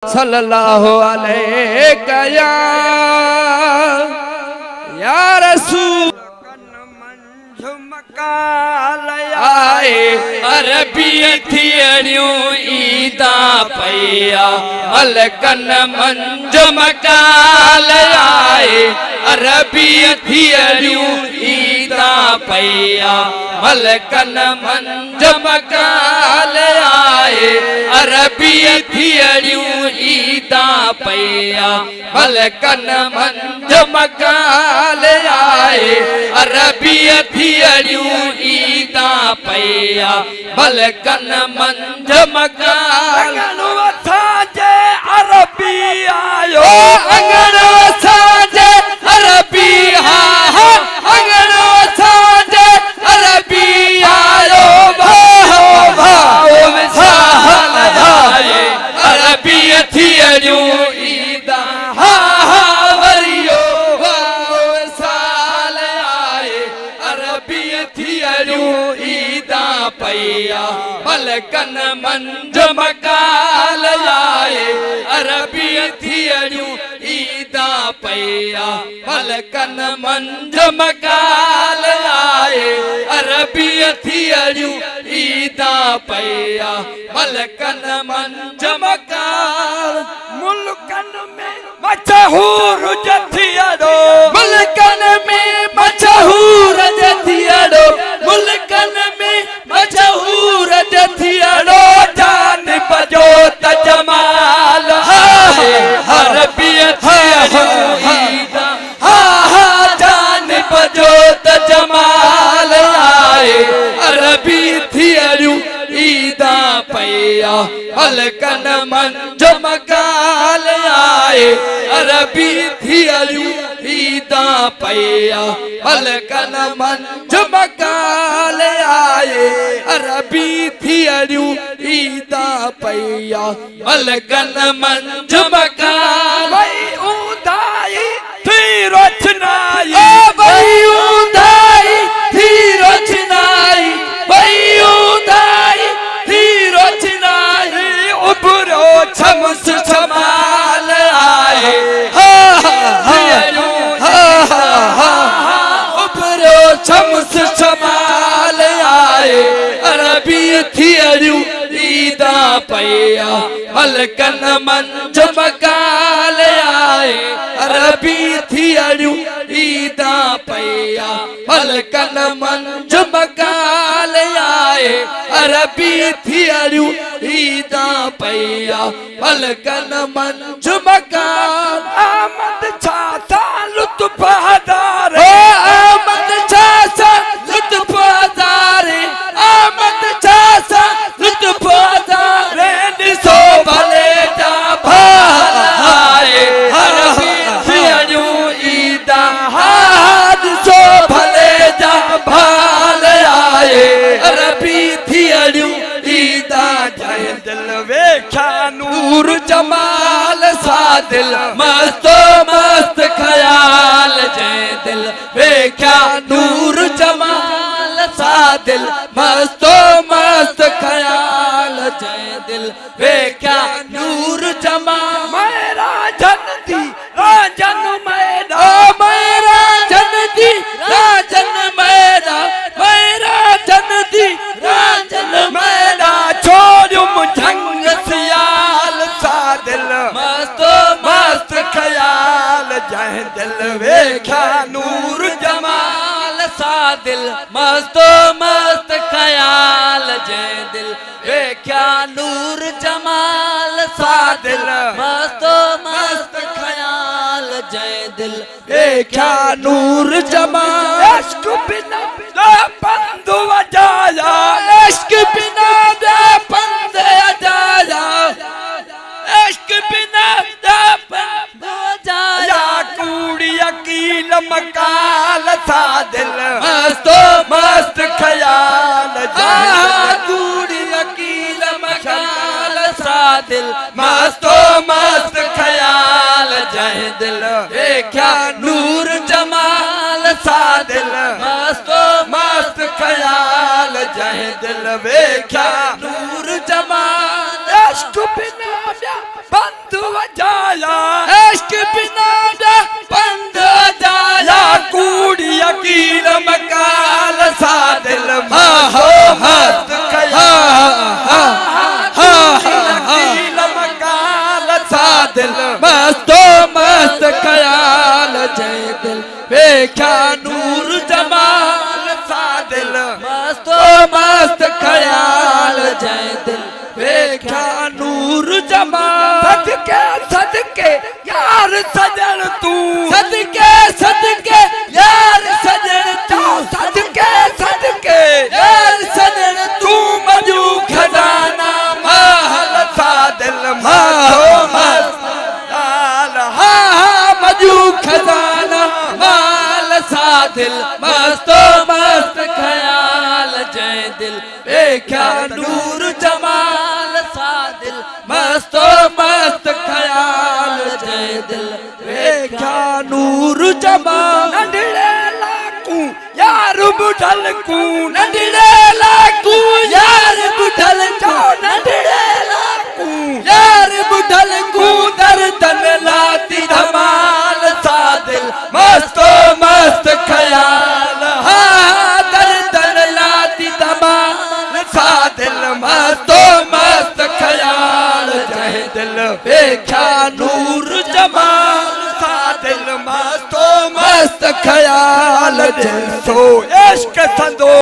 सल्लल्लाहु अलैहि या रसूल आए अरबी थियरियूं ईदा पया मलकन मंज मकाल आए अरबी थियरियूं ईदा पया मलकन मंज मकाल आए अरबी थियरियूं ईदा पया मलकन मंज मकाल आए अरबी थियरियूं ईदा पया मलकन मंज मकाल असांजे अरबी आयो अंगणो असांजे अरबी हा हा अंगणो असांजे अरबी आयो भाओ भाओ विसाल आए अरबी थियरियूं ईदा हा हा वरियो भाओ विसाल आए अरबी थियरियूं ईदा पया मलकन मंज मकाल आए अरबी थियरियूं ईदा पया मलकन मंज मकाल आए अरबी थियरियूं ईदा पया मलकन मंज मकाल मुल्कन में मशहूर जथियरो मुल्कन में मशहूर जथियरो मुल्कन में मशहूर जथियरो जान बजो त जमाल हाय अरबी थियरियूं ईदा हा हा जान बजो त जमाल आए अरबी थियरियूं ईदा पया मलकन मंज मकाल आए अरबी थियरियूं ईदा पया मलकन मंज मकाल आए अरबी थियरियूं ईदा पया मलकन मंज मकाल वई उदाई थी रोचनाई वई उदाई थी रोचनाई वई उदाई थी रोचनाई उभरो छमस छमाल आए उभरो छमस छमाल आए अरबी थियरियूं ईदा पया मलकन मंज मकाल आए अरबी थियरियूं ईदा पया मलकन मंज मकाल आए अरबी थियरियूं ईदा पया मलकन मंज मकाल आमद छा सा लुत्फ हज़ारे आमद छा सा लुत्फ हज़ारे आमद छा सा लुत्फ हज़ारे ॾिसो भले जा भाल आए अरबी थियरियूं ईदा हा ॾिसो भले जा भाल आए अरबी थियरियूं ईदा जय दिल वेख्या नूर जमाल सा दिल मस्तो मस्त ख्याल जय दिल वेख्या नूर जमाल सा दिल मस्तो मस्त ख्याल जय दिल वेख्या नूर जमाल मेरा जनती राजन मेरा मेरा जनती राजन मेरा मेरा जनती राजन मेरा छोड़ुम झंग सियाल सा दिल मस्तो मस्त ख्याल जय दिल वेख्या नूर जमाल सा दिल मस्तो मस्त ख्याल जय दिल वेख्या नूर जमाल सा दिल मस्तो मस्त ख्याल जय दिल वेख्या नूर जमाल इश्क बिना बंधु वजाया इश्क बिना बंद जाया इश्क बिना बंद जाया या कूड़ी अकील मकाल सा दिल मस्तो मस्त ख्याल कूड़ी अकील मकाल सा दिल मस्तो मस्त ख्याल जय दिल वेख्या नूर जमाल सा दिल मस्तो मस्त ख्याल जय दिल वेख्या नूर जमाल इश्क बिना बंधु वजाया इश्क बिना दा पंध जाया कूड़ी अकील मकाल सा दिल मस्त अकील मकाल सा दिल मस्तो मस्त ख्याल जय दिल वेख्या नूर जमाल सा दिल मस्तो मस्त ख्याल जय दिल वेख्या नूर जमाल सदके सदके यार सजन तू सदके सदके यार सजन तू सदके सदके यार सजन तू मजू खजाना महल सा दिल मजू खजाना माल सा दिल मस्तो मस्त ख्याल जय दिल वेख्या नूर जमाल सा दिल मस्तो मस्त ख्याल जय दिल वेख्या नूर जमाल नंढड़े लाकू यार बुढ़ल कू नंढड़े लाकू यार बुढ़ल को नंढड़े लाकू यार बुढ़ल को दर्दन लाती धमाल सा दिल मस्तो मस्त ख्याल हाँ दर्दन लाती धमाल सा दिल मस्तो मस्त ख्याल जय दिल वेख्या नूर जमाल सा दिल मस्तो मस्त ख्याल जय सो इश्क संदो